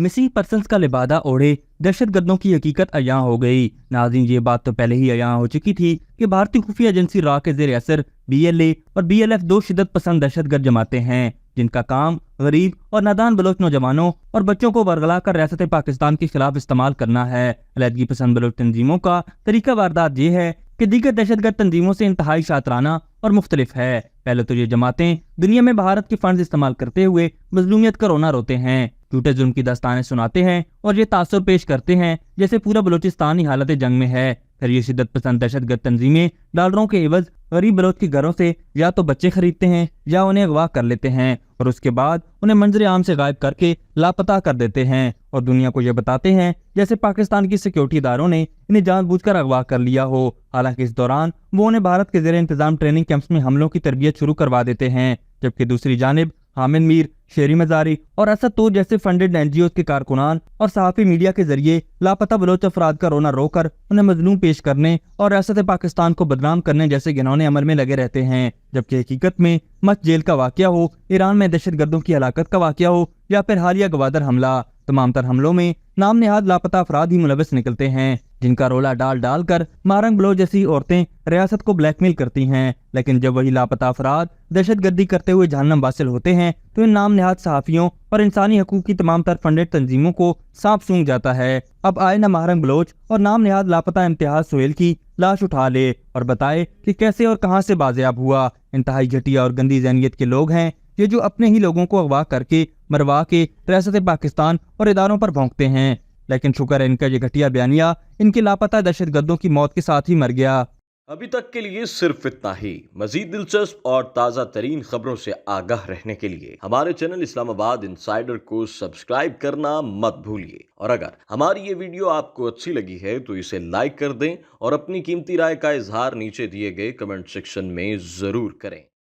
Missing persons का लिबादा ओढ़े दहशतगर्दों की हकीकत अयां हो गई। नाज़रीन, ये बात तो पहले ही अयां हो चुकी थी कि भारतीय खुफिया एजेंसी रा के ज़ेर असर BLA और BLF दो शिदत पसंद दहशतगर्द जमातें हैं जिनका काम गरीब और नादान बलोच नौजवानों और बच्चों को वरगला कर रियासत पाकिस्तान के खिलाफ इस्तेमाल करना है। अलहदगी पसंद बलोच तंजीमों का तरीका वारदात ये है कि दीगर दहशतगर्द तंजीमों से इंतहाई शातराना और मुख्तलिफ है। पहले तो ये जमातें दुनिया में भारत के फंड इस्तेमाल करते हुए मजलूमियत का रोना रोते हैं, झूठे जुल्म की दास्तानें सुनाते हैं और ये तासुर पेश करते हैं जैसे पूरा बलोचिस्तान ही हालत जंग में है। फिर ये शिद्दत पसंद दहशतगर्द तंजीमें डॉलरों के एवज गरीब बलोच के घरों से या तो बच्चे खरीदते हैं या उन्हें अगवा कर लेते हैं और उसके बाद उन्हें मंजर आम से गायब करके लापता कर देते हैं और दुनिया को ये बताते हैं जैसे पाकिस्तान की सिक्योरिटी इदारों ने इन्हें जानबूझकर अगवा कर लिया हो। हालांकि इस दौरान वो उन्हें भारत के ज़ेरे इंतजाम ट्रेनिंग कैंप्स में हमलों की तरबियत शुरू करवा देते हैं, जबकि दूसरी जानिब हामिद मीर, शेरी मजारी और असद तूर जैसे फंडेड NGO के कारकुनान और सहाफ़ी मीडिया के जरिए लापता बलोच अफराद का रोना रोकर उन्हें मजलूम पेश करने और रियासत पाकिस्तान को बदनाम करने जैसे घिनौने अमल में लगे रहते हैं, जबकि हकीकत में मच जेल का वाकया हो, ईरान में दहशतगर्दों की हलाकत का वाकया हो या फिर हालिया गवादर हमला, तमाम तर हमलों में नाम नेहाद लापता अफराद ही मुलविस निकलते हैं जिनका रोला डाल डाल कर मारंग बलोच जैसी औरतें रियासत को ब्लैकमेल करती हैं। लेकिन जब वही लापता अफराद दहशतगर्दी करते हुए जहन्नम वासिल होते हैं तो इन नाम नेहाद सहाफियों और इंसानी हकूक की तमाम तर फंडेड तंजीमों को सांप सूंघ जाता है। अब आए न मारंग बलोच और नाम नेहाद लापता इम्तियाज सोहेल की लाश उठा ले और बताए कि कैसे और कहां से बाजियाब हुआ। इंतहाई घटिया और गंदी ज़हनियत के लोग हैं ये जो अपने ही लोगों को अगवा करके मरवा के रियासत पाकिस्तान और इदारों पर भौंकते हैं। लेकिन शुक्र है इनका ये घटिया बयानिया इनके लापता दहशतगर्दों की मौत के साथ ही मर गया। अभी तक के लिए सिर्फ इतना ही। मजीद दिलचस्प और ताज़ा तरीन खबरों से आगाह रहने के लिए हमारे चैनल इस्लामाबाद इंसाइडर को सब्सक्राइब करना मत भूलिए। और अगर हमारी ये वीडियो आपको अच्छी लगी है तो इसे लाइक कर दें और अपनी कीमती राय का इजहार नीचे दिए गए कमेंट सेक्शन में ज़रूर करें।